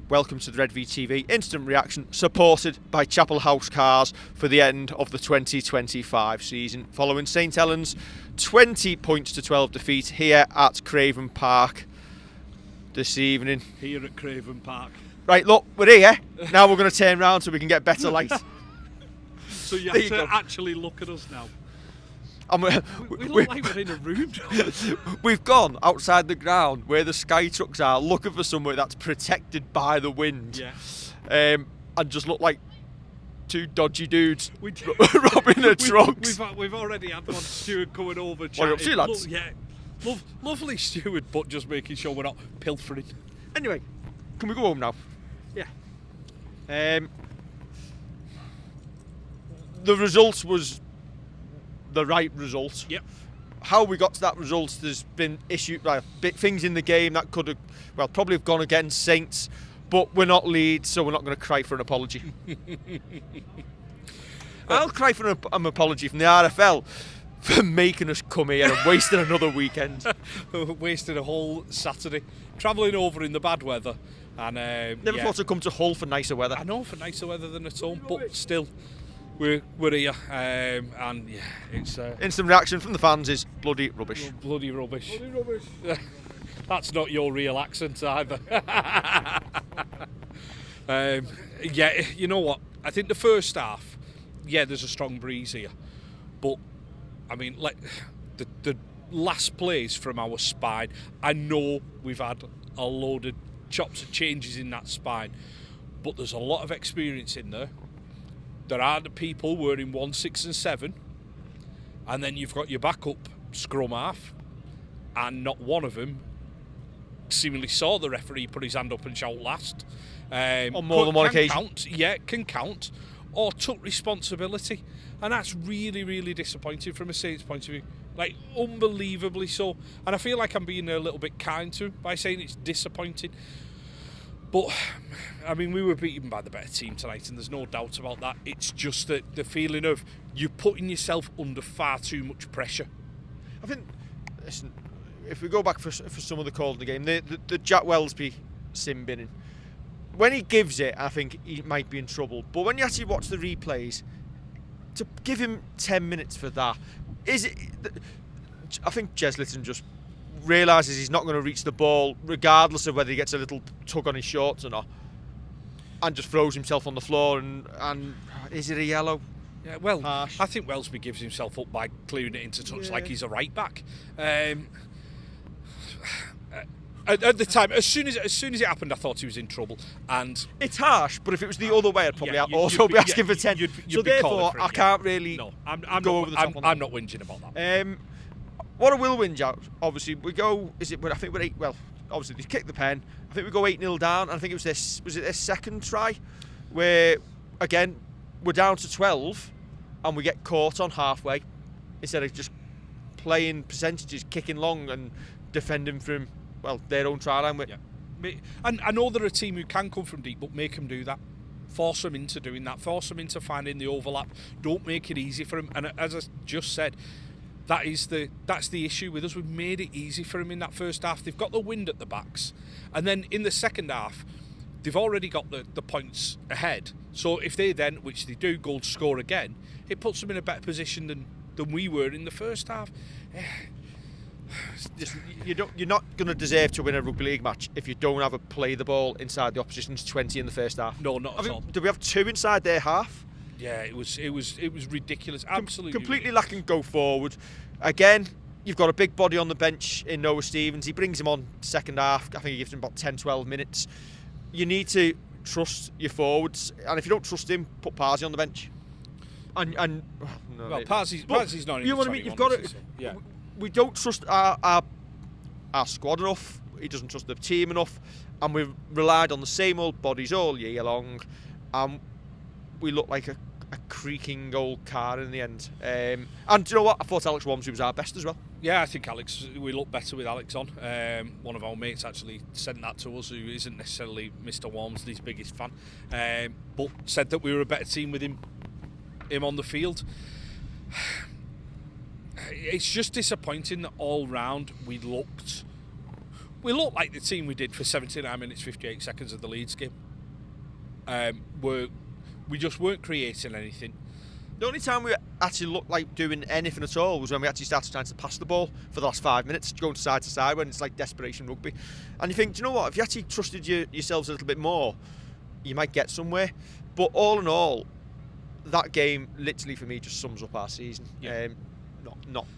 welcome to the Redvee TV Instant Reaction, supported by Chapel House Cars for the end of the 2025 season, following St Helens' 20 points to 12 defeat here at Craven Park this evening. Here at Craven Park. Right, look, we're here. Now we're going to turn around so we can get better light. So you have to actually look at us now. We look like we're in a room. We've gone outside the ground where the sky trucks are, looking for somewhere that's protected by the wind. Yeah. And just look like two dodgy dudes robbing a trucks. We've already had one steward coming over chatting. What are you up to, lads? Yeah, lovely steward, but just making sure we're not pilfering. Anyway, can we go home now? Yeah. The result was the right result. Yep. How we got to that result, there's been things in the game that could have, probably have gone against Saints, but we're not Leeds, so we're not going to cry for an apology. I'll cry for an apology from the RFL for making us come here and wasting another weekend. Wasted a whole Saturday, travelling over in the bad weather. And Never thought to come to Hull for nicer weather. I know, for nicer weather than at home, but still. We're here, and yeah, it's... Instant reaction from the fans is bloody rubbish. Bloody rubbish. Bloody rubbish. That's not your real accent either. Yeah, you know what? I think the first half, there's a strong breeze here. But, I mean, like, the last plays from our spine, I know we've had a load of chops and changes in that spine, but there's a lot of experience in there. There are the people wearing 1, 6 and 7, and then you've got your backup scrum half, and not one of them seemingly saw the referee put his hand up and shout last. On more than one occasion. Can count, or took responsibility, and that's really, really disappointing from a Saints point of view. Like, unbelievably so. And I feel like I'm being a little bit kind to him by saying it's disappointing. But, I mean, we were beaten by the better team tonight, and there's no doubt about that. It's just the feeling of you putting yourself under far too much pressure. I think, listen, if we go back for some of the calls of the game, the Jack Wellsby sin binning, when he gives it, I think he might be in trouble. But when you actually watch the replays, to give him 10 minutes for that, I think Jez Litton just realises he's not going to reach the ball regardless of whether he gets a little tug on his shorts or not, and just throws himself on the floor and is it a yellow? Yeah, well, harsh. I think Wellsby gives himself up by clearing it into touch like he's a right back. At the time, as soon as it happened, I thought he was in trouble. And it's harsh, but if it was the other way, I'd probably also be asking for 10. So therefore, I can't really go over the top on that. I'm not whinging about that. What I will whinge out, obviously, we go. I think we're 8. Well, obviously they kicked the pen. I think we go 8-0 down. And I think it was their second try, where again we're down to 12, and we get caught on halfway instead of just playing percentages, kicking long and defending from their own try line. Yeah. And I know they're a team who can come from deep, but make them do that. Force them into doing that. Force them into finding the overlap. Don't make it easy for them. And as I just said, that's the issue with us. We've made it easy for them in that first half. They've got the wind at the backs, and then in the second half, they've already got the points ahead. So if they then, which they do, go score again, it puts them in a better position than we were in the first half. You're not going to deserve to win a rugby league match if you don't have a play the ball inside the opposition's 20 in the first half. No, not at all. Did we have 2 inside their half? Yeah, it was ridiculous. Absolutely completely ridiculous. lacking go forward. Again, you've got a big body on the bench in Noah Stevens. He brings him on second half. I think he gives him about 10-12 minutes. You need to trust your forwards, and if you don't trust him, put Parsi on the bench. Parsi's not in. You know what I mean? You've got to. Yeah. We don't trust our squad enough. He doesn't trust the team enough, and we've relied on the same old bodies all year long. We look like a creaking old car in the end. And do you know what? I thought Alex Wamsley was our best as well. Yeah, I think we look better with Alex on. One of our mates actually sent that to us, who isn't necessarily Mr. Walmsley's biggest fan, but said that we were a better team with him on the field. It's just disappointing that all round we looked we looked like the team we did for 79 minutes 58 seconds of the Leeds game. We just weren't creating anything. The only time we actually looked like doing anything at all was when we actually started trying to pass the ball for the last 5 minutes, going side to side when it's like desperation rugby. And you think, do you know what? If you actually trusted yourselves a little bit more, you might get somewhere. But all in all, that game literally for me just sums up our season. Yeah.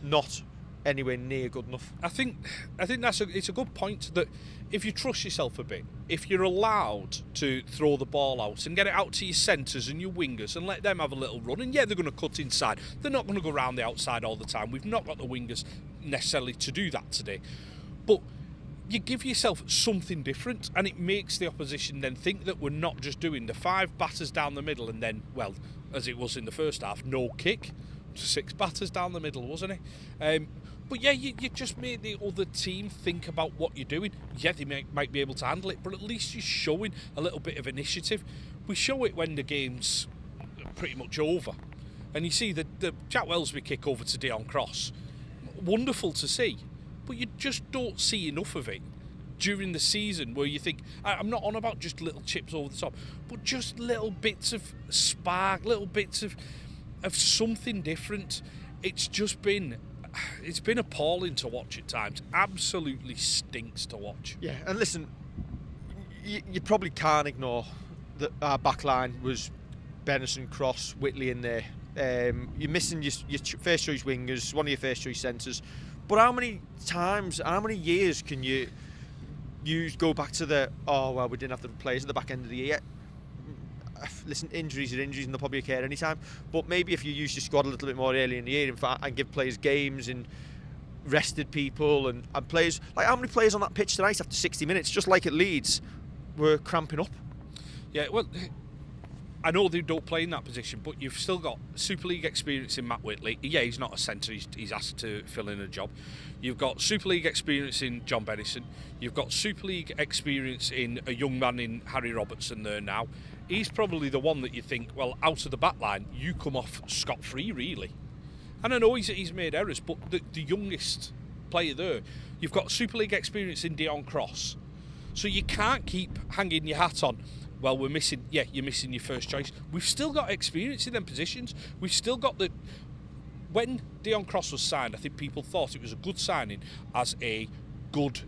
Not anywhere near good enough. I think it's a good point that if you trust yourself a bit, if you're allowed to throw the ball out and get it out to your centres and your wingers and let them have a little run, and yeah, they're going to cut inside. They're not going to go around the outside all the time. We've not got the wingers necessarily to do that today. But you give yourself something different, and it makes the opposition then think that we're not just doing the 5 batters down the middle and then, well, as it was in the first half, no kick. 6 batters down the middle, wasn't it? But yeah, you just made the other team think about what you're doing. Yeah, they might be able to handle it, but at least you're showing a little bit of initiative. We show it when the game's pretty much over. And you see the Jack Wellsby kick over to Dion Cross. Wonderful to see, but you just don't see enough of it during the season where you think, I'm not on about just little chips over the top, but just little bits of spark, little bits of something different. It's been appalling to watch at times. Absolutely stinks to watch. Yeah, and listen, you probably can't ignore that our back line was Benison, Cross, Whitley in there. You're missing your first choice wingers, one of your first choice centres. But how many times, how many years can you go back to we didn't have the players at the back end of the year? Listen, injuries are injuries and they'll probably occur any time. But maybe if you use your squad a little bit more early in the year and give players games and rested people and players, like how many players on that pitch tonight after 60 minutes, just like at Leeds, were cramping up? Yeah, well, I know they don't play in that position, but you've still got Super League experience in Matt Whitley. Yeah, he's not a centre, he's asked to fill in a job. You've got Super League experience in John Benison. You've got Super League experience in a young man in Harry Robertson there now. He's probably the one that you think, well, out of the back line, you come off scot-free, really. And I know he's made errors, but the youngest player there, you've got Super League experience in Dion Cross. So you can't keep hanging your hat on, well, you're missing your first choice. We've still got experience in them positions. We've still got when Dion Cross was signed, I think people thought it was a good signing as a good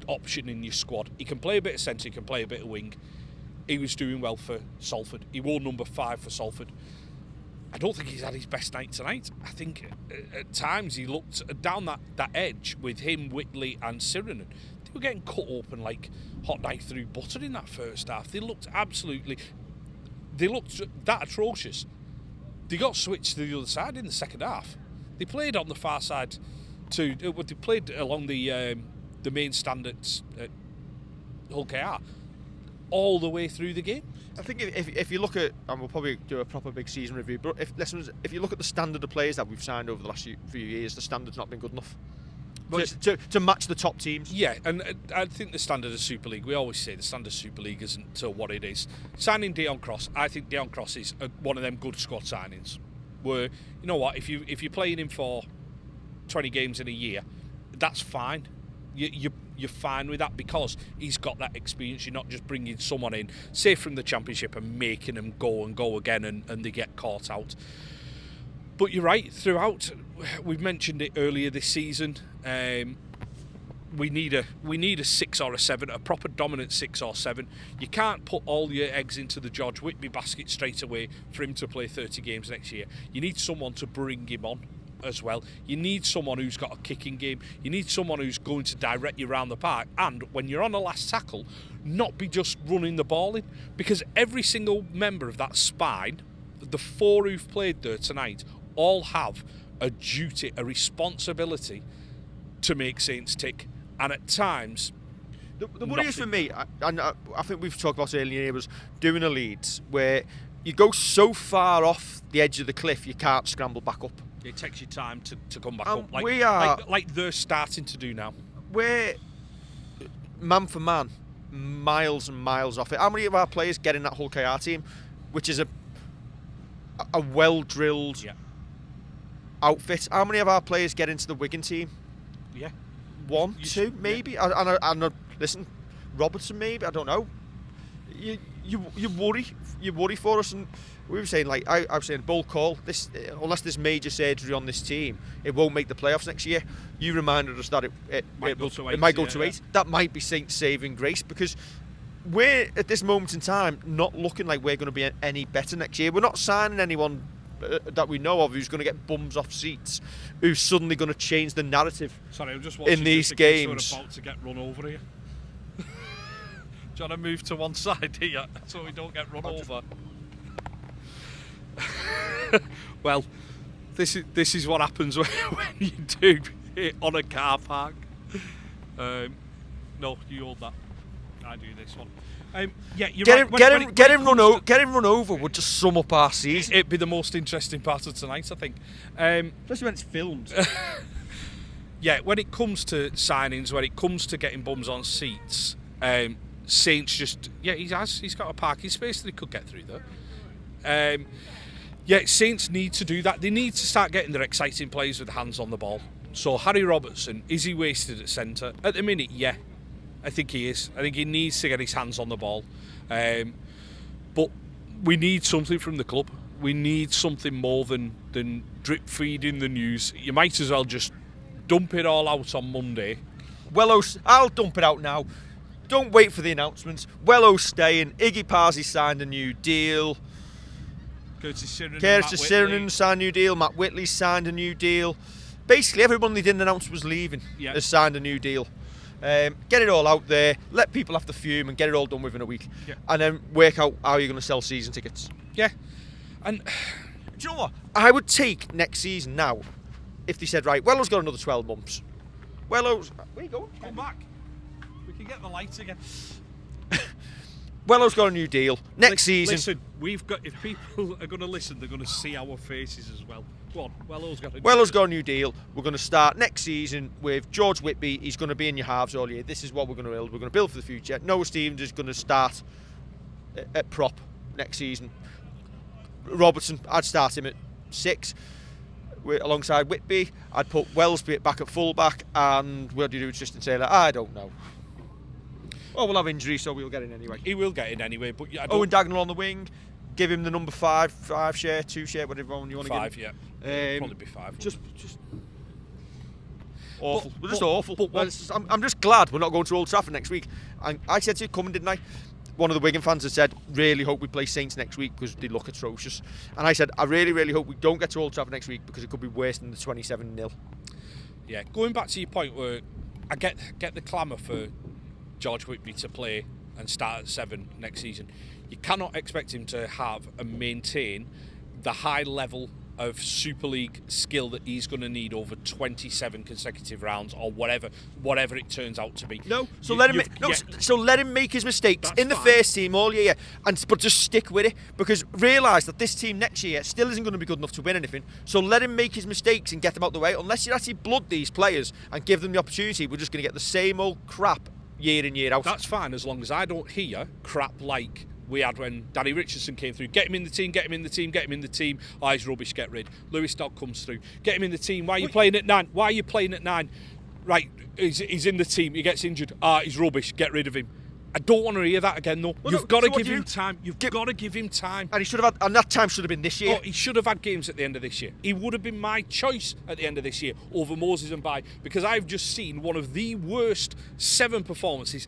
option in your squad. He can play a bit of centre, he can play a bit of wing. He was doing well for Salford. He wore number 5 for Salford. I don't think he's had his best night tonight. I think at times he looked down that edge with him, Whitley and Sirenen. They were getting cut open like hot knife through butter in that first half. They looked that atrocious. They got switched to the other side in the second half. They played on the far side they played along the main standards at Hull KR all the way through the game. I think if you look at, and we'll probably do a proper big season review, but if you look at the standard of players that we've signed over the last few years, the standard's not been good enough to match the top teams. Yeah, and I think the standard of Super League, we always say the standard of Super League isn't to what it is. Signing Dion Cross, I think Dion Cross is one of them good squad signings where, you know what, if you're playing him for 20 games in a year, that's fine. You're fine with that because he's got that experience. You're not just bringing someone in, say from the Championship, and making them go and go again and they get caught out. But you're right, throughout, we've mentioned it earlier this season, we need a 6 or a 7, a proper dominant 6 or 7. You can't put all your eggs into the George Whitby basket straight away for him to play 30 games next year. You need someone to bring him on as well. You need someone who's got a kicking game. You need someone who's going to direct you around the park, and when you're on a last tackle, not be just running the ball in, because every single member of that spine, the 4 who've played there tonight, all have a duty, a responsibility to make Saints tick, and at times the worry is for me, and I think we've talked about it earlier, was doing a Leeds where you go so far off the edge of the cliff you can't scramble back up. It takes you time to come back up, like they're starting to do now. We're man for man, miles and miles off it. How many of our players get in that Hull KR team, which is a well-drilled outfit? How many of our players get into the Wigan team? Yeah. 1, 2, maybe. Yeah. And listen, Robertson maybe, I don't know. You worry for us, and we were saying, like I was saying, bold call. This, unless there's major surgery on this team, it won't make the playoffs next year. You reminded us that it might go to 8. That might be Saints' saving grace, because we're at this moment in time not looking like we're going to be any better next year. We're not signing anyone that we know of who's going to get bums off seats, who's suddenly going to change the narrative. Sorry, I'm just watching in these games. We're about to get run over here. Do you want to move to one side here so we don't get run over? Well, this is what happens when you do it on a car park. No, you hold that. I do this one. Yeah, you're right. Get him run over would just sum up our season. It'd be the most interesting part of tonight, I think. Especially when it's filmed. Yeah, when it comes to signings, when it comes to getting bums on seats, Saints just... Yeah, he's got a parking space that he could get through there. Yeah, Saints need to do that. They need to start getting their exciting players with hands on the ball. So Harry Robertson, is he wasted at centre? At the minute, yeah. I think he is. I think he needs to get his hands on the ball. But we need something from the club. We need something more than drip feeding the news. You might as well just dump it all out on Monday. I'll dump it out now. Don't wait for the announcements. Wello's staying. Iggy Parsley signed a new deal. Curtis Sirenen signed a new deal. Matt Whitley signed a new deal. Basically, everyone they didn't announce was leaving has signed a new deal. Get it all out there. Let people have the fume and get it all done within a week. Yeah. And then work out how you're going to sell season tickets. Yeah. And do you know what? I would take next season now if they said, right, Wello's got another 12 months. Wello's... Where you going? Come back. We can get the lights again. Wello's got a new deal. Next season... Listen, if people are going to listen, they're going to see our faces as well. Go on, Wello's got a new deal. We're going to start next season with George Whitby. He's going to be in your halves all year. This is what we're going to build. We're going to build for the future. Noah Stevens is going to start at prop next season. Robertson, I'd start him at 6 alongside Whitby. I'd put Wellsby back at fullback, and what do you do with Tristan Taylor? I don't know. Oh, we'll have injuries, so we'll get in anyway. He will get in anyway, but Owen Dagnall on the wing. Give him the number 5 share, 2 share, whatever one you want to give him. 5, yeah. Probably be 5. Just awful. We're just awful. I'm just glad we're not going to Old Trafford next week. And I said to you coming, didn't I? One of the Wigan fans had said, really hope we play Saints next week because they look atrocious. And I said, I really, really hope we don't get to Old Trafford next week because it could be worse than the 27-0. Yeah, going back to your point where I get the clamour for George Whitby to play and start at 7 next season. You cannot expect him to have and maintain the high level of Super League skill that he's going to need over 27 consecutive rounds or whatever it turns out to be. No, so let him make his mistakes in the first team all year, but just stick with it, because realise that this team next year still isn't going to be good enough to win anything. So let him make his mistakes and get them out the way. Unless you actually blood these players and give them the opportunity, we're just going to get the same old crap year in, year out. That's fine as long as I don't hear crap like we had when Danny Richardson came through. Get him in the team, get him in the team, get him in the team. Oh, he's rubbish, get rid. Lewis Dodd comes through. Get him in the team. Why are you playing at 9? Why are you playing at 9? Right, he's in the team. He gets injured. He's rubbish. Get rid of him. I don't want to hear that again, though. You've got to give him time. You've got to give him time. And he should have had, and that time should have been this year. Oh, he should have had games at the end of this year. He would have been my choice at the end of this year over Moses and Bai, because I've just seen one of the worst 7 performances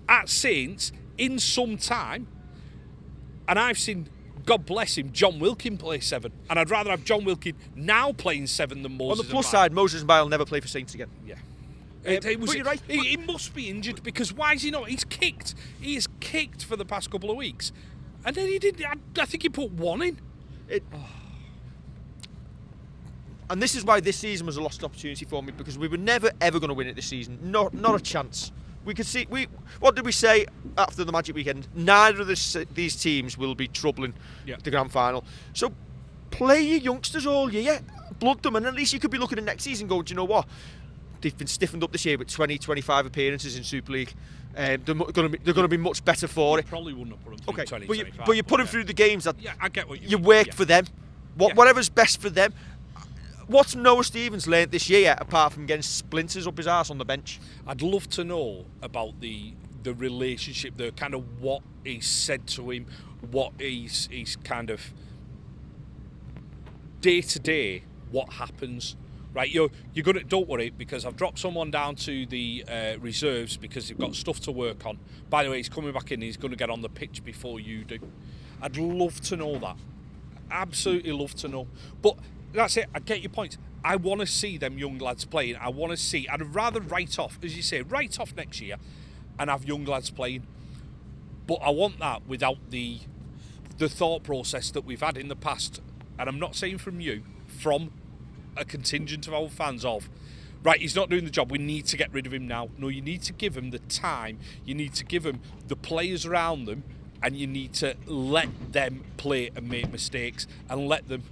at Saints in some time. And I've seen, God bless him, John Wilkin play 7. And I'd rather have John Wilkin now playing 7 than Moses. On the plus side, Moses and Bai will never play for Saints again. Yeah. But you're right. He must be injured, because why is he not? He's kicked. He is kicked for the past couple of weeks. And then he did. I think he put 1 in. And this is why this season was a lost opportunity for me, because we were never ever going to win it this season. Not a chance. We could see. What did we say after the Magic weekend? Neither of these teams will be troubling the grand final. So play your youngsters all year, blood them, and at least you could be looking at next season going, do you know what? They've been stiffened up this year with 20, 25 appearances in Super League. They're going to be much better for it. Probably wouldn't have put them through 20, 25. But you put them through the games that I get what you work for them. Whatever's best for them. What's Noah Stevens learnt this year apart from getting splinters up his arse on the bench? I'd love to know about the relationship, the kind of what he's said to him, what he's kind of day to day, what happens. Right, you're gonna, don't worry, because I've dropped someone down to the reserves because they've got stuff to work on. By the way, he's coming back in. He's going to get on the pitch before you do. I'd love to know that. Absolutely love to know. But that's it. I get your point. I want to see them young lads playing. I want to see. I'd rather write off, as you say, write off next year, and have young lads playing. But I want that without the thought process that we've had in the past. And I'm not saying from you, from a contingent of our fans of, right, he's not doing the job, we need to get rid of him now. No, you need to give him the time, you need to give him the players around them, and you need to let them play and make mistakes and let them,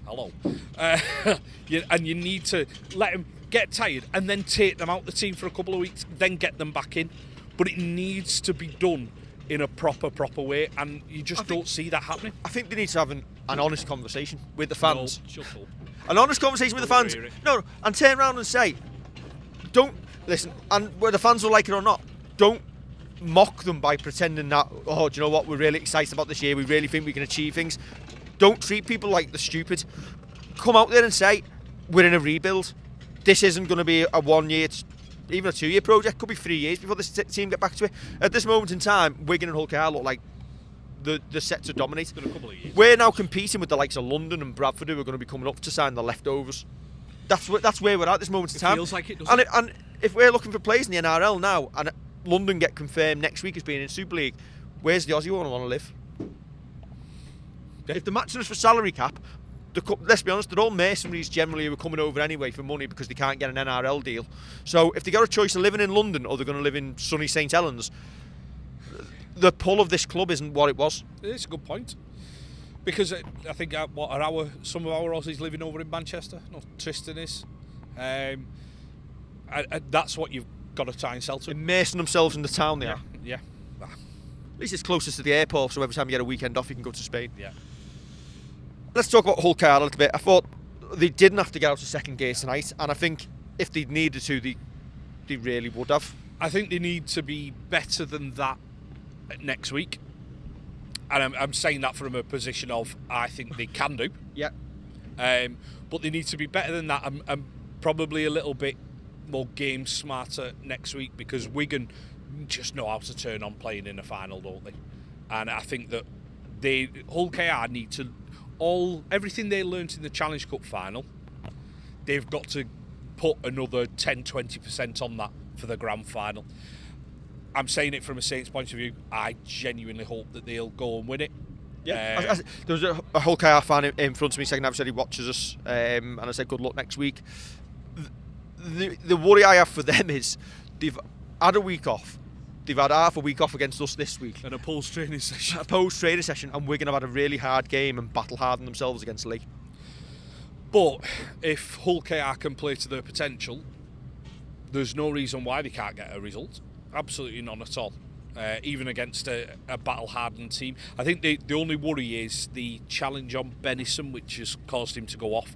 and you need to let them get tired and then take them out the team for a couple of weeks, then get them back in. But it needs to be done in a proper way, and you just don't see that happening. I think they need to have an honest conversation with the fans. No, shut up. An honest conversation with the fans. No, and turn around and say, don't listen, and whether the fans will like it or not, don't mock them by pretending that, oh, do you know what, we're really excited about this year, we really think we can achieve things. Don't treat people like the stupid. Come out there and say, we're in a rebuild. This isn't going to be a 1 year, even a 2 year project. Could be 3 years before this team get back to it. At this moment in time, Wigan and Hull KR look like the set to dominate. In a couple of years. We're now competing with the likes of London and Bradford, who are going to be coming up to sign the leftovers. That's where we're at this moment in time. Feels like it, doesn't it? And if we're looking for players in the NRL now, and London get confirmed next week as being in Super League, where's the Aussie one want to live? If they're matching us for salary cap, let's be honest, they're all mercenaries generally who are coming over anyway for money because they can't get an NRL deal. So if they got a choice of living in London or they're going to live in sunny St Helens, the pull of this club isn't what it was. It's a good point. Because I think some of our Aussies living over in Manchester? No, Tristan is. That's what you've got to try and sell to. Immersing themselves in the town they are. Yeah. At least it's closest to the airport, so every time you get a weekend off you can go to Spain. Yeah. Let's talk about Hull KR a little bit. I thought they didn't have to get out of second gear tonight, and I think if they'd needed to, they really would have. I think they need to be better than that next week. And I'm saying that from a position of I think they can do. Yeah. But they need to be better than that and probably a little bit more game smarter next week, because Wigan just know how to turn on playing in a final, don't they? And I think that Hull KR need to everything they learnt in the Challenge Cup final, they've got to put another 10-20% on that for the grand final. I'm saying it from a Saints point of view. I genuinely hope that they'll go and win it. Yeah, there was a Hull KR fan in front of me second half, said he watches us, and I said good luck next week. The worry I have for them is they've had a week off. They've had half a week off against us this week. And a post-training session. And we're going to have had a really hard game and battle hardened themselves against Lee. But if Hull KR can play to their potential, there's no reason why they can't get a result. Absolutely none at all. Even against a battle-hardened team. I think the only worry is the challenge on Benison, which has caused him to go off.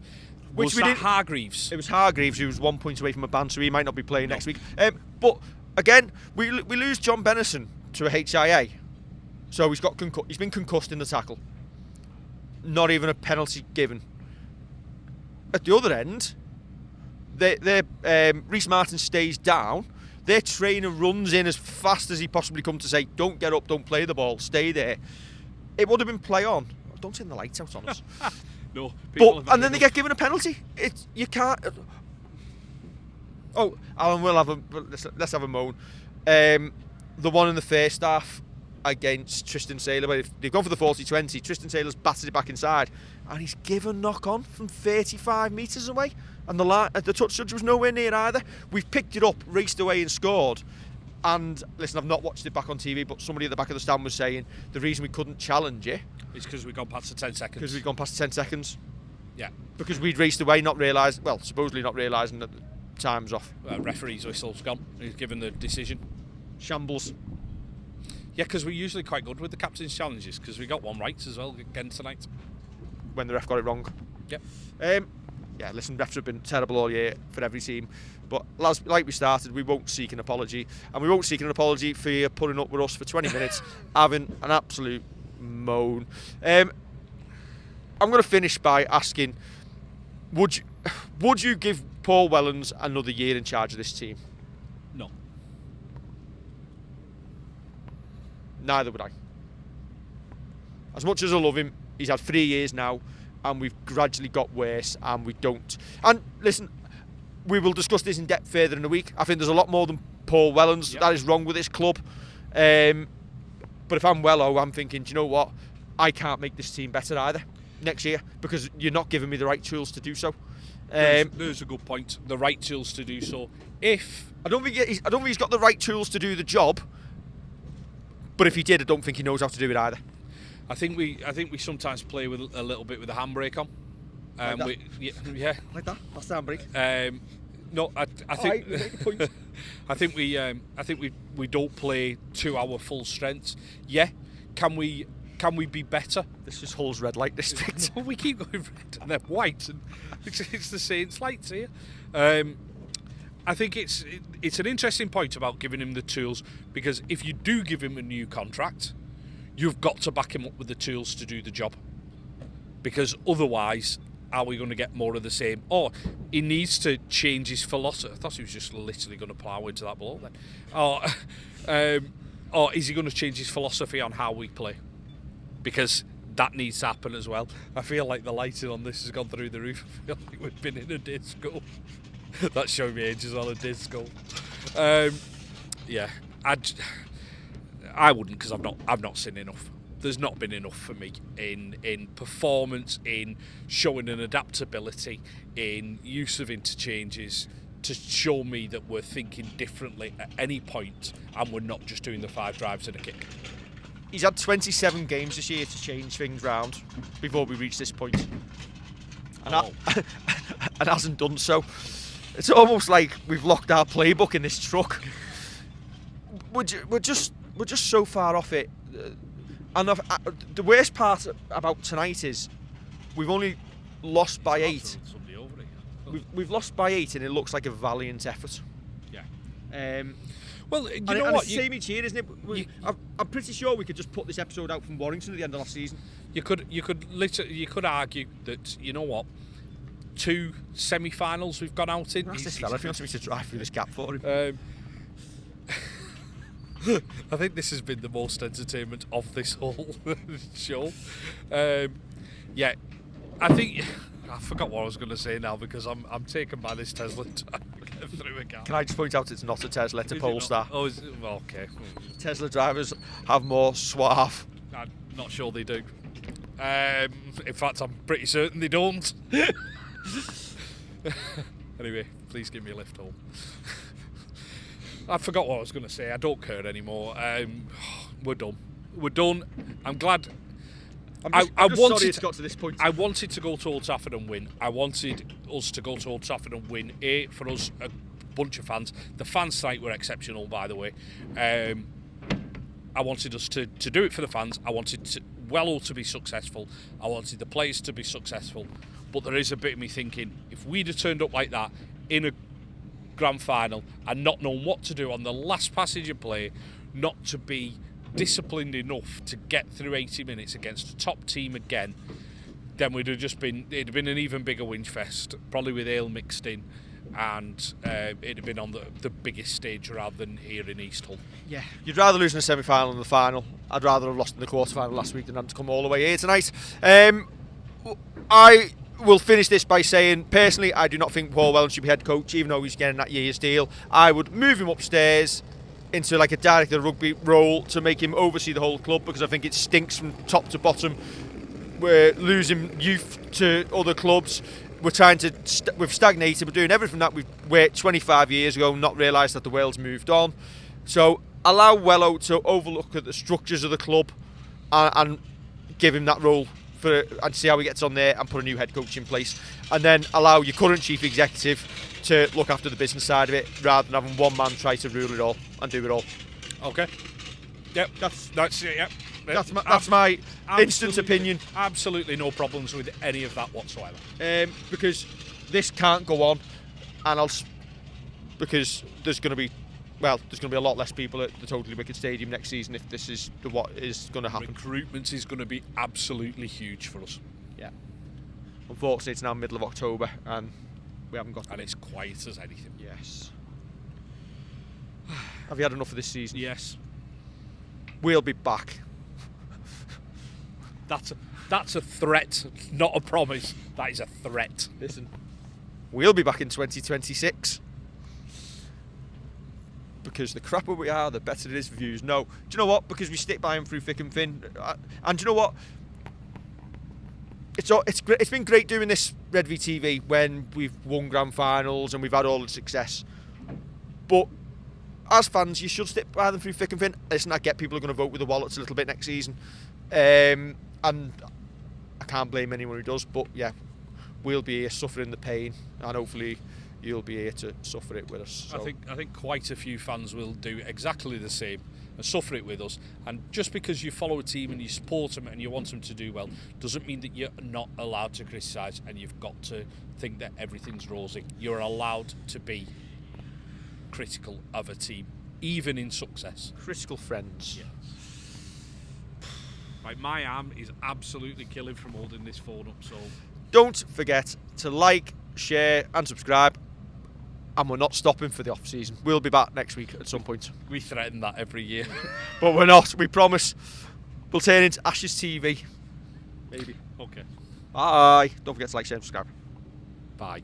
Was that Hargreaves? It was Hargreaves, who was 1 point away from a ban, so he might not be playing next week. But again, we lose John Benison to a HIA, so he's been concussed in the tackle. Not even a penalty given. At the other end, Reece Martin stays down. Their trainer runs in as fast as he possibly can to say, don't get up, don't play the ball, stay there. It would have been play on. Don't turn the lights out on us. No. And then they get given a penalty. You can't. Oh, Alan, let's have a moan. The one in the first half against Tristan Saylor, where they've gone for the 40-20. Tristan Saylor's batted it back inside, and he's given knock on from 35 metres away. And the touch judge was nowhere near either. We've picked it up, raced away and scored. And listen, I've not watched it back on TV, but somebody at the back of the stand was saying the reason we couldn't challenge it is because we'd gone past the 10 seconds. Because we'd gone past the 10 seconds. Yeah. Because we'd raced away, supposedly not realising that the time's off. Referee's whistle's gone. He's given the decision. Shambles. Yeah, because we're usually quite good with the captain's challenges, because we got one right as well again tonight. When the ref got it wrong. Yep. yeah, listen, refs have been terrible all year for every team. But like we started, we won't seek an apology. And we won't seek an apology for you putting up with us for 20 minutes, having an absolute moan. I'm going to finish by asking, would you give Paul Wellins another year in charge of this team? No. Neither would I. As much as I love him, he's had 3 years now, and we've gradually got worse, and we don't. And listen, we will discuss this in depth further in a week. I think there's a lot more than Paul Wellins that is wrong with this club. But if I'm Wello, I'm thinking, do you know what? I can't make this team better either next year because you're not giving me the right tools to do so. There's a good point. The right tools to do so. I don't think he's got the right tools to do the job. But if he did, I don't think he knows how to do it either. I think we sometimes play with a little bit with the handbrake on. Like Yeah. Like that? That's the handbrake. No, I think Point. I think we don't play to our full strengths. Yeah, can we be better? This is Hull's red light district. No, we keep going red and then white, and it's the Saints lights here. I think it's an interesting point about giving him the tools, because if you do give him a new contract, you've got to back him up with the tools to do the job, because otherwise, are we going to get more of the same? Or he needs to change his philosophy. I thought he was just literally going to plough into that ball then. Or is he going to change his philosophy on how we play? Because that needs to happen as well. I feel like the lighting on this has gone through the roof. I feel like we've been in a disco. That's showing me age as well, a disco. Yeah, I wouldn't, because I've not seen enough. There's not been enough for me in performance, in showing an adaptability, in use of interchanges, to show me that we're thinking differently at any point, and we're not just doing the 5 drives and a kick. He's had 27 games this year to change things round before we reach this point, and hasn't done so. It's almost like we've locked our playbook in this truck. We're just so far off it. And the worst part about tonight is we've only lost by 8. We've lost by 8, and it looks like a valiant effort. Yeah. Well, you know and what? it's the same each year, isn't it? I'm pretty sure we could just put this episode out from Warrington at the end of last season. You could argue that, you know what, 2 semi-finals we've gone out in. Ask this fella if he wants me to drive through this gap for him. I think this has been the most entertainment of this whole show. Yeah, I forgot what I was going to say now, because I'm taken by this Tesla trying to get through again. Can I just point out it's not a Tesla, it's a Polestar. Oh, well, okay. Tesla drivers have more suave. I'm not sure they do. In fact, I'm pretty certain they don't. Anyway, please give me a lift home. I forgot what I was going to say. I don't care anymore. We're done. I'm glad. I'm sorry it's got to this point. I wanted to go to Old Trafford and win. I wanted us to go to Old Trafford and win. For us, a bunch of fans. The fans tonight were exceptional, by the way. I wanted us to do it for the fans. I wanted Wello to be successful. I wanted the players to be successful. But there is a bit of me thinking, if we'd have turned up like that in a grand final and not known what to do on the last passage of play, not to be disciplined enough to get through 80 minutes against a top team again, then it'd have been an even bigger whinge fest, probably with ale mixed in, and it'd have been on the biggest stage rather than here in East Hull. Yeah, you'd rather lose in the semi-final than the final. I'd rather have lost in the quarter-final last week than have to come all the way here tonight. I will finish this by saying, personally, I do not think Paul Wellins should be head coach, even though he's getting that year's deal. I would move him upstairs into like a director of rugby role to make him oversee the whole club, because I think it stinks from top to bottom. We're losing youth to other clubs. We're trying to we've stagnated. We're doing everything that we were 25 years ago, not realised that the world's moved on. So allow Wello to overlook at the structures of the club and give him that role and see how he gets on there, and put a new head coach in place, and then allow your current chief executive to look after the business side of it, rather than having one man try to rule it all and do it all. Okay. Yep. That's it. Yep. That's my instant opinion. Absolutely no problems with any of that whatsoever. Because this can't go on, and because there's going to be a lot less people at the Totally Wicked Stadium next season if this is what is going to happen. Recruitment is going to be absolutely huge for us. Yeah. Unfortunately, it's now middle of October, and we haven't got. And it's quiet as anything. Yes. Have you had enough of this season? Yes. We'll be back. That's a threat, not a promise. That is a threat. Listen, we'll be back in 2026. Because the crappier we are, the better it is for views. No. Do you know what? Because we stick by them through thick and thin. And do you know what? It's been great doing this Redvee TV when we've won grand finals and we've had all the success. But as fans, you should stick by them through thick and thin. Listen, I get people are going to vote with their wallets a little bit next season. And I can't blame anyone who does. But yeah, we'll be here suffering the pain. And hopefully you'll be here to suffer it with us. So. I think quite a few fans will do exactly the same and suffer it with us. And just because you follow a team and you support them and you want them to do well, doesn't mean that you're not allowed to criticise and you've got to think that everything's rosy. You're allowed to be critical of a team, even in success. Critical friends. Yeah. Like, my arm is absolutely killing from holding this phone up, so... Don't forget to like, share and subscribe. And we're not stopping for the off-season. We'll be back next week at some point. We threaten that every year. But we're not. We promise. We'll turn into Ashes TV. Maybe. Okay. Bye. Don't forget to like, share and subscribe. Bye.